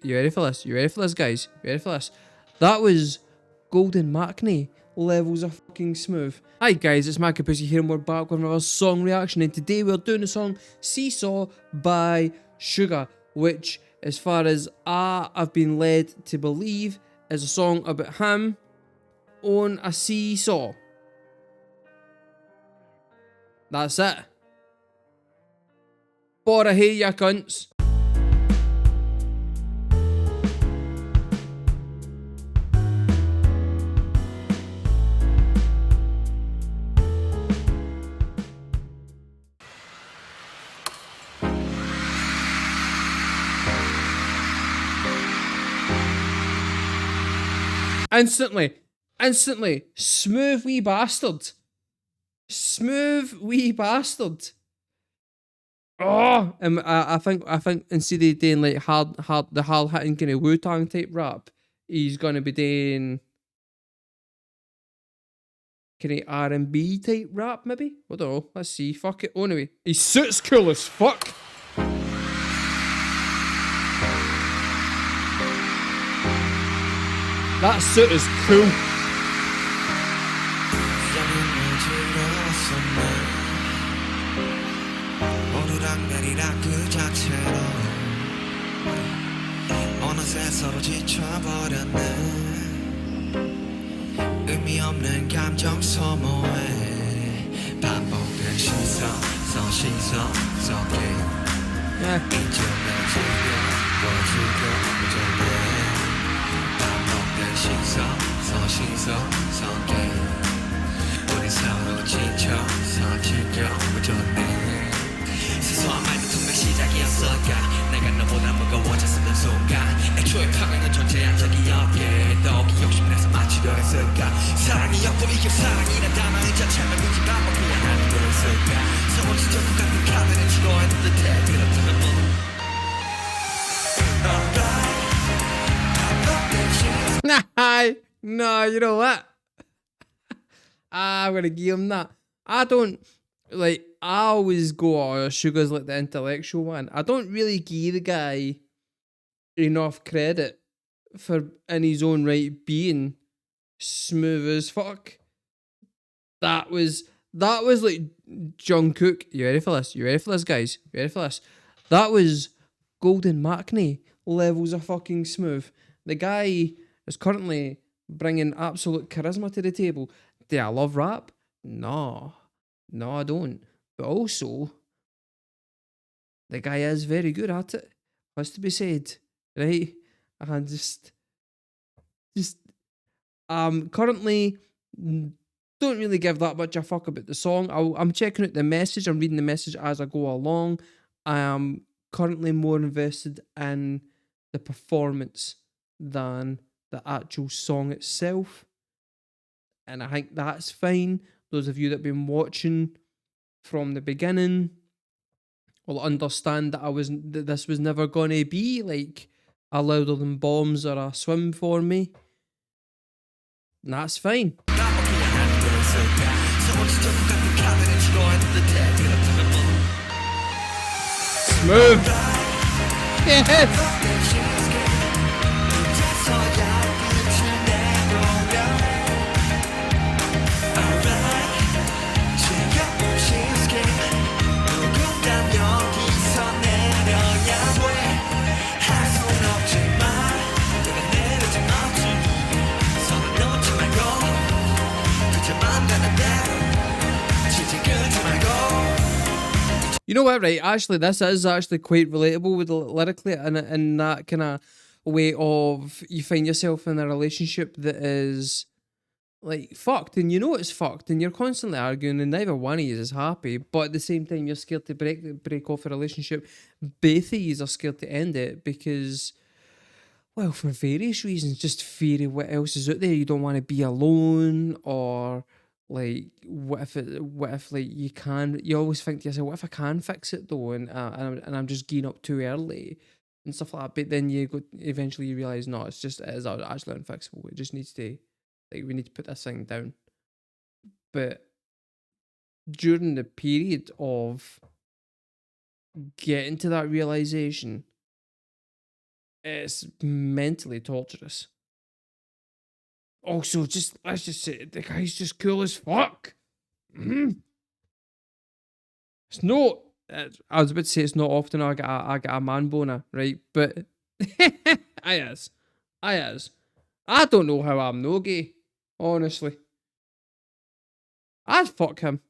You ready for this? You ready for this, guys? You ready for this? That was Golden Maknae levels of fucking smooth. Hi guys, it's markabusi here and we're back with another song reaction, and today we're doing the song Seesaw by Suga, which, as far as I've been led to believe, is a song about him on a seesaw. That's it. Bora hey ya cunts. Instantly, smooth wee bastard. Smooth wee bastard. Oh, I think instead of doing like the hard hitting kind of Wu-Tang type rap, he's gonna be doing kind of R&B type rap maybe. I don't know. Let's see. Fuck it. Oh, anyway, his suit's cool as fuck. That suit is cool. 어느새 서로 지쳐버렸네. 의미 없는 감정 소모해 반복된 시선 속에 이쯤에 죽여 반복된 시선 속에 우리 서로 지쳐서 지겨워졌네. 사소한 말도 분명 시작이었을까. 내가 너보다 무거워졌었던 순간 애초에 평행은 존재한 적이 없게 더욱이 욕심내서 맞추려 했을까. 사랑이 없고 이게 사랑이란 단어의 자체만 굳이 반복해야 하는 거였을까. 서로 지적고 같은 카드를 주고 있는 듯해. 그렇다면 뭐 No, you know what? I'm gonna give him that. I don't like. I always go, oh, Sugar's like the intellectual one. I don't really give the guy enough credit for in his own right being smooth as fuck. That was like Jungkook. You ready for this? You ready for this, guys? You ready for this? That was Golden Maknae levels of fucking smooth. The guy is currently bringing absolute charisma to the table. Do I love rap? No, I don't. But also, the guy is very good at it. Has to be said, right? And just currently don't really give that much a fuck about the song. I'm checking out the message. I'm reading the message as I go along. I am currently more invested in the performance than the actual song itself, and I think that's fine. Those of you that have been watching from the beginning will understand that this was never gonna be like a Louder Than Bombs or a Swim for me. And that's fine. Smooth. Yes. You know what, right? Actually, this is actually quite relatable with lyrically in that kind of way of you find yourself in a relationship that is like fucked, and you know it's fucked, and you're constantly arguing, and neither one of you is happy, but at the same time you're scared to break off a relationship. Both of you are scared to end it because, well, for various reasons, just fear of what else is out there. You don't want to be alone, or like, what if like you always think to yourself, what if I can fix it though, and I'm just geeing up too early and stuff like that. But then eventually you realize, no, it is actually unfixable. It just needs to, like, we need to put this thing down. But during the period of getting to that realization, It's mentally torturous. Also, let's just say the guy's just cool as fuck. It's not. I was about to say it's not often I get a man boner, right? But I is. I don't know how I'm no gay, honestly. I'd fuck him.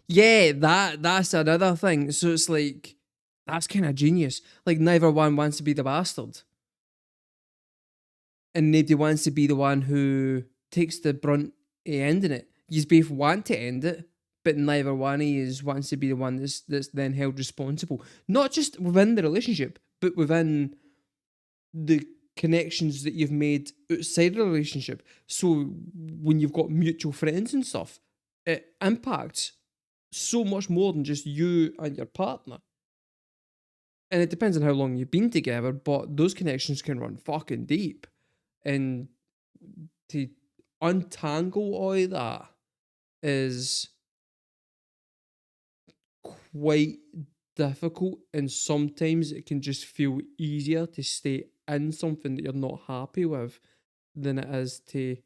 Yeah, that's another thing. So it's like, that's kind of genius. Like, neither one wants to be the bastard, and nobody wants to be the one who takes the brunt of ending it. You both want to end it, but neither one of you wants to be the one that's then held responsible. Not just within the relationship, but within the connections that you've made outside the relationship. So when you've got mutual friends and stuff, it impacts so much more than just you and your partner. And it depends on how long you've been together, but those connections can run fucking deep. And to untangle all of that is quite difficult, and sometimes it can just feel easier to stay in something that you're not happy with than it is to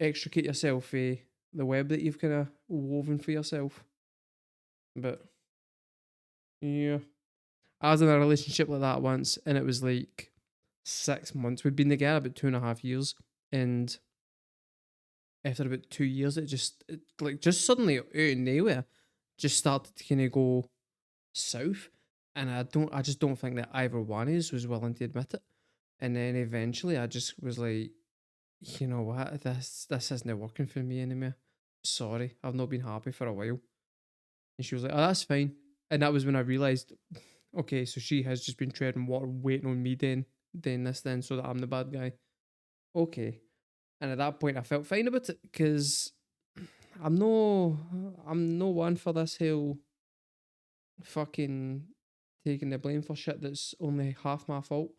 extricate yourself the web that you've kind of woven for yourself. But yeah, I was in a relationship like that once, and it was like 6 months. We'd been together about 2.5 years, and after about 2 years, it just suddenly out of nowhere just started to kind of go south. And I just don't think that either one of us was willing to admit it. And then eventually I just was like, you know what, this isn't working for me anymore. Sorry, I've not been happy for a while. And she was like, oh, that's fine. And that was when I realised, okay, so she has just been treading water, waiting on me doing this then, so that I'm the bad guy. Okay. And at that point I felt fine about it, because I'm no one for this whole fucking taking the blame for shit that's only half my fault.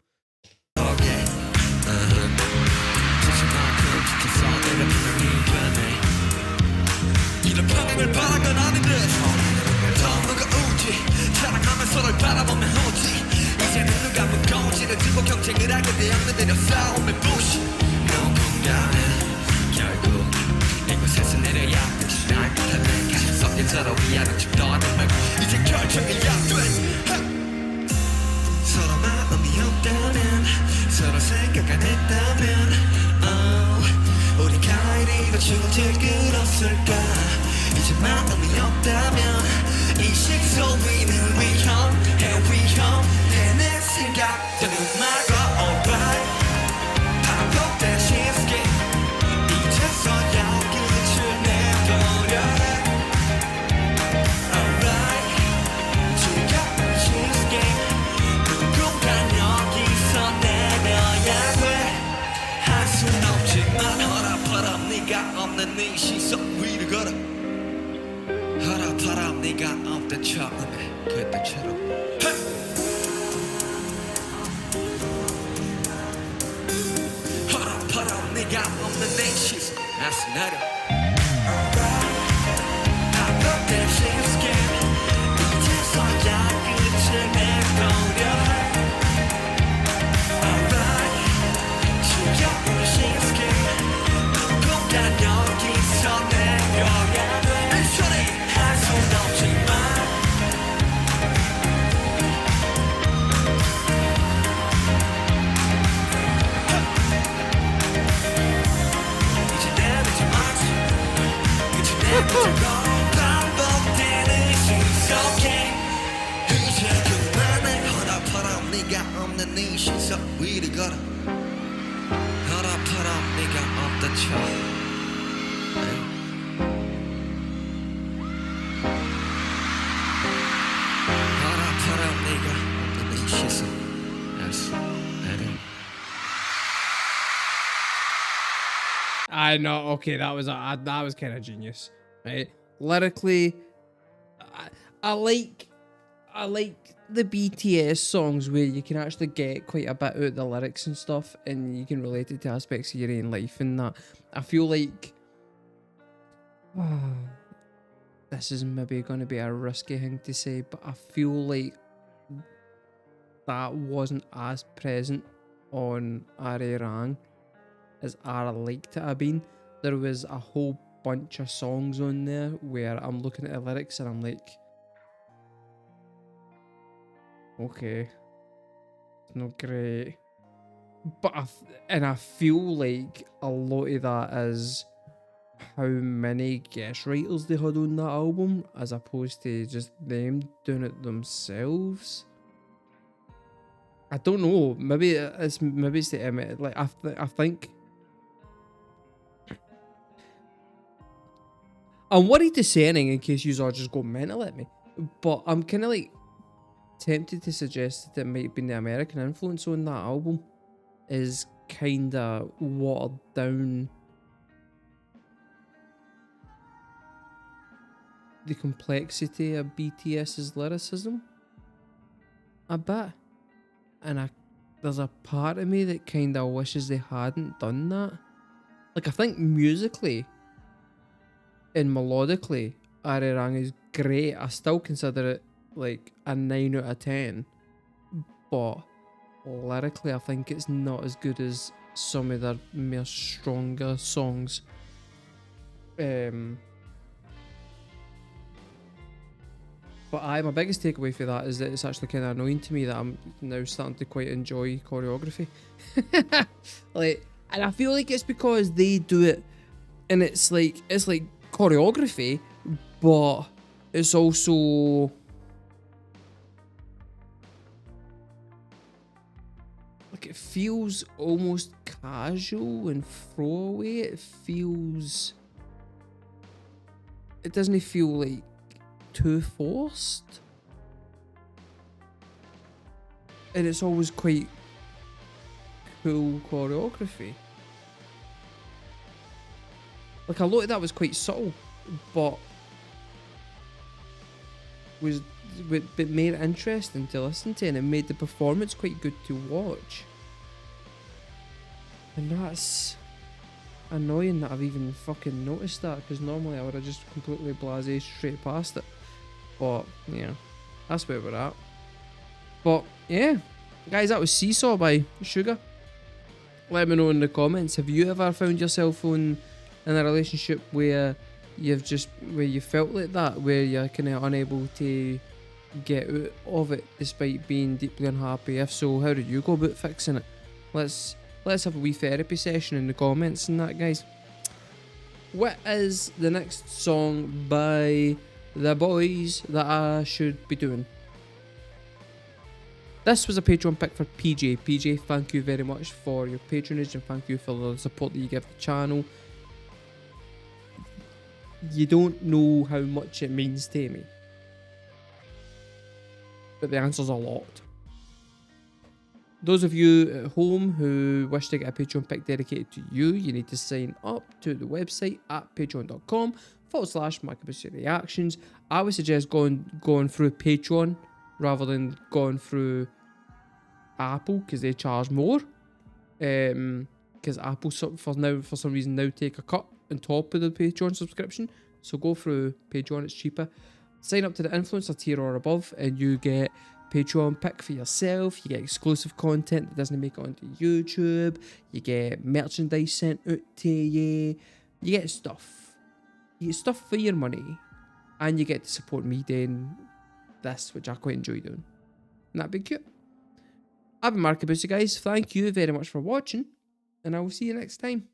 서로 마음이 없다면 서로 생각 안 했다면 우리 가을이가 죽을 끌었을까 이제 마음이 없다면 이 식소리는 위험해 내 생각들은 말고 alright 반복된 시스템 이제서야 끝을 내버려 alright 지겨운 시스템 누군가 여기서 내려야 돼 할 순 없지만 허락허락 네가 없는 네 시선 위를 걸어 허락허락 네가 없던 처음에 그때처럼 허락허락 네가 없는 내 시선 다시 내려 반복된 시스템 이제서야 끝을 내버려 위를 걸어 허락허락 네가 없던 처음 허락허락 네가 없던 네 시선 알 수 없네 I know. Okay, that was kind of genius, right? Lyrically, I, I like I like the BTS songs where you can actually get quite a bit out of the lyrics and stuff, and you can relate it to aspects of your own life and that. I feel like this is maybe going to be a risky thing to say, but I feel like that wasn't as present on Rang as I liked it have been. There was a whole bunch of songs on there where I'm looking at the lyrics and I'm like, okay, it's not great. But and I feel like a lot of that is how many guest writers they had on that album, as opposed to just them doing it themselves. I don't know. Maybe it's the like I think I'm worried to say anything in case you all just go mental at me. But I'm kind of like tempted to suggest that it might have been the American influence on that album is kind of watered down the complexity of BTS's lyricism a bit. And there's a part of me that kind of wishes they hadn't done that. Like, I think musically and melodically, Arirang is great. I still consider it like a 9 out of 10. But lyrically, I think it's not as good as some of their more stronger songs. But my biggest takeaway for that is that it's actually kind of annoying to me that I'm now starting to quite enjoy choreography. Like, and I feel like it's because they do it, and it's like choreography, but it's also like it feels almost casual and throwaway. It doesn't feel like too forced, and it's always quite cool choreography. Like, a lot of that was quite subtle, but made it interesting to listen to, and it made the performance quite good to watch. And that's annoying that I've even fucking noticed that, because normally I would have just completely blasé straight past it. But yeah, that's where we're at. But yeah, guys, that was Seesaw by Suga. Let me know in the comments, have you ever found yourself in a relationship where you felt like that, where you're kind of unable to get out of it despite being deeply unhappy? If so, how did you go about fixing it? Let's have a wee therapy session in the comments and that, guys. What is the next song by the boys that I should be doing? This was a Patreon pick for PJ. PJ, thank you very much for your patronage and thank you for the support that you give the channel. You don't know how much it means to me, but the answer's a lot. Those of you at home who wish to get a Patreon pick dedicated to you, you need to sign up to the website at patreon.com/markabusi reactions. I would suggest going through Patreon rather than going through Apple, because they charge more. Because Apple for some reason now take a cut on top of the Patreon subscription. So go through Patreon, it's cheaper. Sign up to the influencer tier or above and you get Patreon pick for yourself. You get exclusive content that doesn't make it onto YouTube. You get merchandise sent out to you. You get stuff. You get stuff for your money. And you get to support me doing this, which I quite enjoy doing. And that'd be cute. I've been markabusi, guys. Thank you very much for watching. And I will see you next time.